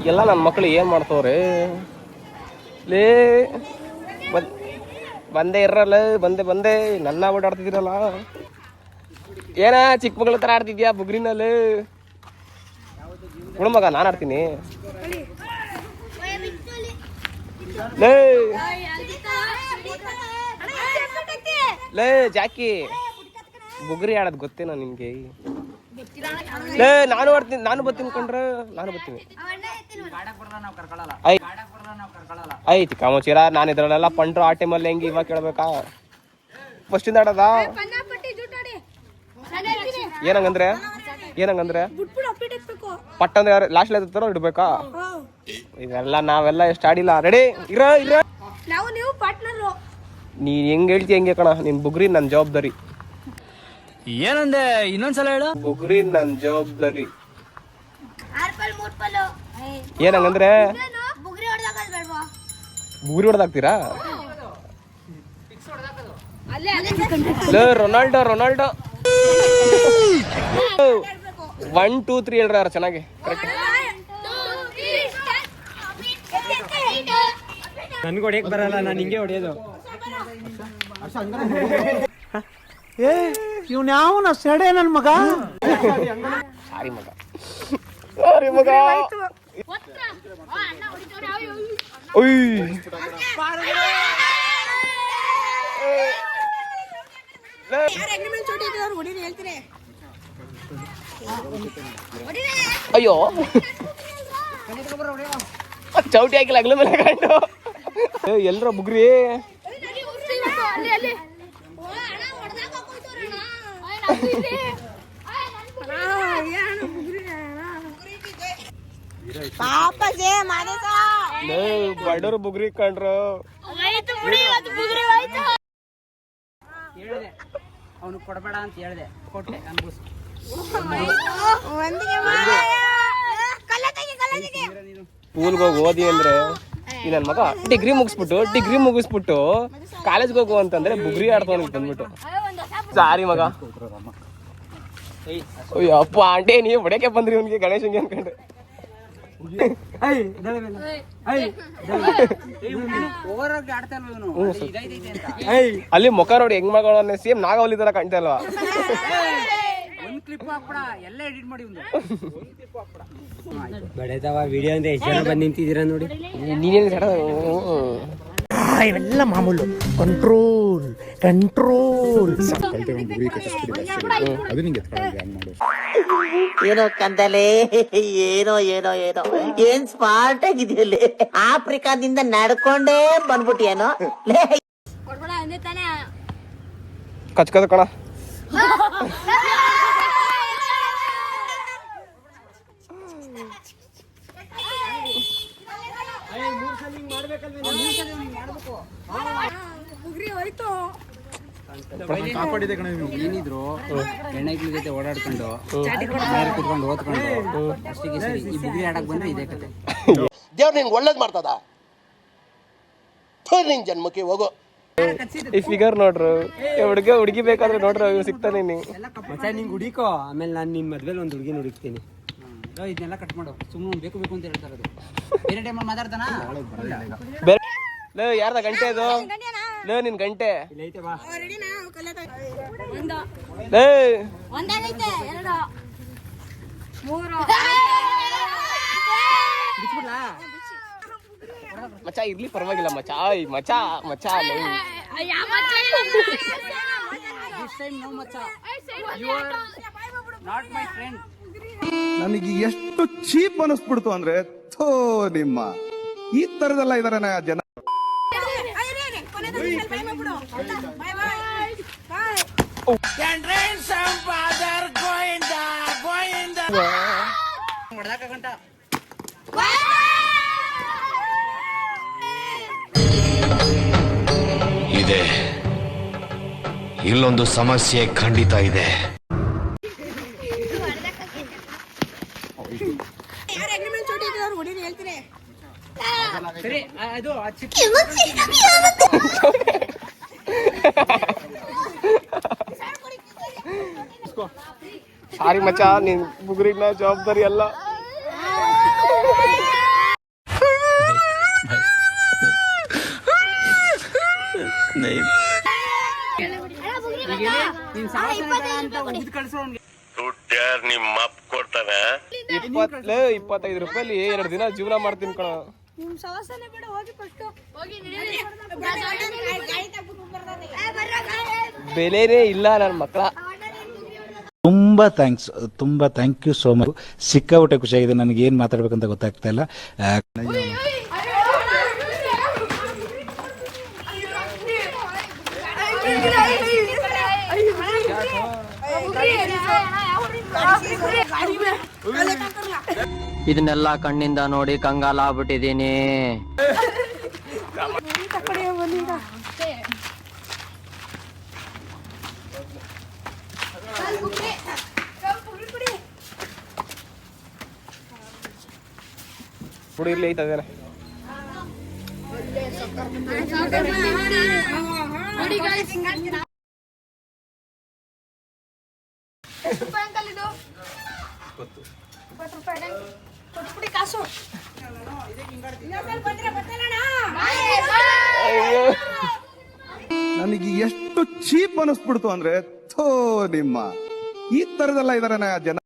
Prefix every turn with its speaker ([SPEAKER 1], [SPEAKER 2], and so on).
[SPEAKER 1] ಎಲ್ಲ ನನ್ನ ಮಕ್ಕಳು ಏನು ಮಾಡ್ತವ್ರೆ ಲೇ ಬಂದೇ ಇರಲ್ಲ ಬಂದೆ ನನ್ನ ಓಡಾಡ್ತಿದ್ದೀರಲ್ಲ ಏನ ಚಿಕ್ಕ ಮಗಳ ಥರ ಆಡ್ತಿದ್ಯಾ ಬುಗ್ರಿನಲ್ಲಿ ಹುಡು ಮಗ ನಾನು ಆಡ್ತೀನಿ ಲೇ ಲೇ ಜಾಕಿ ಬುಗ್ರಿ ಆಡೋದು ಗೊತ್ತೇನೋ ನಿನ್ಗೆ ಲೇ ನಾನು ಆಡ್ತೀನಿ ನಾನು ಬರ್ತೀನಿ ಕೊಂಡ್ರೆ ನಾನು ಬರ್ತೀನಿ ಐತಿ ಕಾಮೋಚೀರ ನಾನು ಇದ್ರಲ್ಲೆಲ್ಲ ಪಂಡ್ರು ಆ ಟೈಮಲ್ಲಿ ಹೆಂಗೆ ಇವಾಗ ಕೇಳ್ಬೇಕಾ ಫಸ್ಟಿಂದ ಆಡೋದಾ ಏನಂಗಂದ್ರೆ ಪಟ್ಟಂದ್ರೆ ಯಾರು ಲಾಸ್ಟ್ ಎತ್ತಾರೋ ಇಡ್ಬೇಕಾ ಇದೆಲ್ಲ ನಾವೆಲ್ಲ ಎಷ್ಟು ಆಡಿಲ್ಲ ರೆಡಿ ಇರ ನೀನ್ ಹೆಂಗ್ ಹೇಳ್ತಿ ಹೆಂಗೆ ಕಣ ನಿನ್ ಬುಗ್ರಿ ನನ್ ಜವಾಬ್ದಾರಿ
[SPEAKER 2] ಏನಂದೆ ಇನ್ನೊಂದ್ಸಲ ಹೇಳು
[SPEAKER 1] ಬುಗ್ರಿ ನನ್ ಜವಾಬ್ದಾರಿ ಏನಂಗಂದ್ರೆ ಬುಗ್ರಿ ಹೊಡೆದಾಕ್ತೀರಾ ರೊನಾಲ್ಡೋ 1 2 3 ಹೇಳ್ರ ಚೆನ್ನಾಗಿ ಕರೆಕ್ಟ್
[SPEAKER 2] ನನ್ಗೆ ಹೊಡಿಯಕ್ ಬರಲ್ಲ ನಾನು ಹಿಂಗೆ ಹೊಡಿಯೋದು
[SPEAKER 3] ಇವ್ನ ಯಾವನ ಸೆಡೆ ನನ್ ಮಗ
[SPEAKER 1] ಸಾರಿ ಮಗ ಅಯ್ಯೋ ಚೌಟಿ ಹಾಕಿಲ್ಲ ಅಗ್ಲ ಮೇಲೆ ಕಂಡು ಎಲ್ರ ಬುಗ್ರಿ ಬಡವ್ರು ಬುಗ್ರಿ ಕಂಡ್ರು
[SPEAKER 2] ಅವನು ಕೊಡಬೇಡ ಅಂತ ಹೇಳ್ದೆ ಕೊಟ್ಟೆ ಅನ್ಭವಿಸ್
[SPEAKER 1] ಸ್ಕೂಲ್ಗೆ ಹೋಗಿ ಓದಿ ಅಂದ್ರೆ ಈ ನನ್ನ ಮಗ ಡಿಗ್ರಿ ಮುಗಿಸ್ಬಿಟ್ಟು ಕಾಲೇಜ್ಗೆ ಹೋಗು ಅಂತಂದ್ರೆ ಬುಗ್ರಿ ಆಡ್ತಾವ ಬಂದ್ಬಿಟ್ಟು ಸಾರಿ ಮಗ ಅಯ್ಯೋ ಅಪ್ಪ ಆಂಟೆ ನೀವು ಹೊಡೆಕೆ ಬಂದ್ರಿ ಅವ್ನಿಗೆ ಗಣೇಶನ್ಗೆ ಅನ್ಕೊಂಡೆ ಅಲ್ಲಿ ಮುಖ ನೋಡಿ ಹೆಂಗ್ ಮಗ ಸೇಮ್ ನಾಗವಲ್ಲಿ ತರ ಕಾಣ್ತಾ ಇಲ್ವಾ
[SPEAKER 2] ಬಡೇತಾವ ವಿಡಿಯೋ ಅಂದ್ರೆ ಎಷ್ಟು ಜನ ಬಂದು ನಿಂತಿದ್ದೀರಾ ನೋಡಿ
[SPEAKER 1] ನೀನೇನು
[SPEAKER 3] ಇವೆಲ್ಲ ಮಾಮೂಲು ಕಂಟ್ರೋಲ್
[SPEAKER 4] ಏನೋ ಕಂದಲೆ ಏನೋ ಏನ್ ಸ್ಮಾರ್ಟ್ ಆಗಿದೆಯಲ್ಲಿ ಆಫ್ರಿಕಾದಿಂದ ನಡ್ಕೊಂಡೇ ಬಂದ್ಬಿಟ್ಟಿಯೇನೋ
[SPEAKER 1] ಕಚ್ಕದ ಕಣ
[SPEAKER 2] ಏನಿದ್ರು ಹೆಣ್ಣೈಕ್ಳ ಜೊತೆ ಓಡಾಡ್ಕೊಂಡು ಕುತ್ಕೊಂಡು ಓದ್ಕೊಂಡು ಅಷ್ಟಿಗೆ ಸರಿ ಈ ಬುಗ್ರಿ ಆಡಕ್ ಬಂದ್ರೆ ಇದೇ ಕತೆ
[SPEAKER 5] ದೇವ್ರು ನಿನ್ಗೆ ಒಳ್ಳೇದ್ ಮಾಡ್ತದ ನಿನ್ ಜನ್ಮಕ್ಕೆ ಹೋಗೋ
[SPEAKER 1] ಈ ಫಿಗರ್ ನೋಡ್ರು ಹುಡುಗಿ ಬೇಕಾದ್ರೆ ನೋಡ್ರು ಇವ್ ಸಿಗ್ತಾನೆ
[SPEAKER 2] ಮತ್ತೆ ನಿಂಗೆ ಹುಡುಕೋ ಆಮೇಲೆ ನಾನು ನಿನ್ ಮದ್ವೆಲಿ ಒಂದು ಹುಡುಗಿನ ಹುಡುಕ್ತೀನಿ ಇದನ್ನೆಲ್ಲ ಕಟ್ ಮಾಡು ಸುಮ್ಮನೆ ಬೇಕು ಅಂತ ಹೇಳ್ತಾ ಇರೋದು ಬೇರೆ ಟೈಮಲ್ಲಿ ಮಾತಾಡ್ತಾನ
[SPEAKER 1] ಯಾರ್ದ ಗಂಟೆ ಇದು ನಿನ್ ಗಂಟೆ ಮಚಾ ಇರ್ಲಿ ಪರವಾಗಿಲ್ಲ ಮಚಾ
[SPEAKER 6] ನನಗೆ ಎಷ್ಟು ಚೀಪ್ ಅನಿಸ್ಬಿಡ್ತು ಅಂದ್ರೆ ಥೋ ನಿಮ್ಮ ಈ ತರದೆಲ್ಲ ಇದಾರೆ ಜನ.
[SPEAKER 7] ಇದೆ ಇಲ್ಲೊಂದು ಸಮಸ್ಯೆ ಖಂಡಿತ ಇದೆ.
[SPEAKER 2] ಸರಿ ಅದು
[SPEAKER 1] ಸಾರಿ ಮಚ್ಚ, ನೀನ್ ಬುಗುರಿನ ಜವಾಬ್ದಾರಿ ಅಲ್ಲ.
[SPEAKER 2] ನೀನ್ ಸಾವಾಸನೆ ಬೇಡ ಅಂತ ಉಗಿದ್ ಕಳ್ಸೋ ಅವ್ನಿಗೆ.
[SPEAKER 5] ನಿಮ್ಮ ಅಪ್ಪ ಕೊಡ್ತಾನೆ.
[SPEAKER 1] 25 ರೂಪಾಯಿಲಿ 2 ದಿನ ಜೀವನ ಮಾಡ್ತೀನಿ ಕಣ. ಬೆಲೆನೇ ಇಲ್ಲ ನನ್ನ ಮಕ್ಕಳ.
[SPEAKER 8] ತುಂಬಾ ಥ್ಯಾಂಕ್ಸ್, ತುಂಬಾ ಥ್ಯಾಂಕ್ ಯು ಸೋ ಮಚ್. ಸಿಕ್ಕಾಪಟ್ಟೆ ಖುಷಿಯಾಗಿದೆ. ನನಗೆ ಏನು ಮಾತಾಡ್ಬೇಕಂತ ಗೊತ್ತಾಗ್ತಾ ಇಲ್ಲ.
[SPEAKER 9] ಇದನ್ನೆಲ್ಲ ಕಣ್ಣಿಂದ ನೋಡಿ ಕಂಗಾಲ ಆಗ್ಬಿಟ್ಟಿದೀನಿ.
[SPEAKER 1] ಹುಡುಗಿ ಇರ್ಲಿ ಐತದೇನೆ.
[SPEAKER 6] ನನಗೆ ಎಷ್ಟು ಚೀಪ್ ಅನಿಸ್ಬಿಡ್ತು ಅಂದ್ರೆ ಥೋ ನಿಮ್ಮ ಈ ತರದೆಲ್ಲ ಇದಾರೆ ಜನ.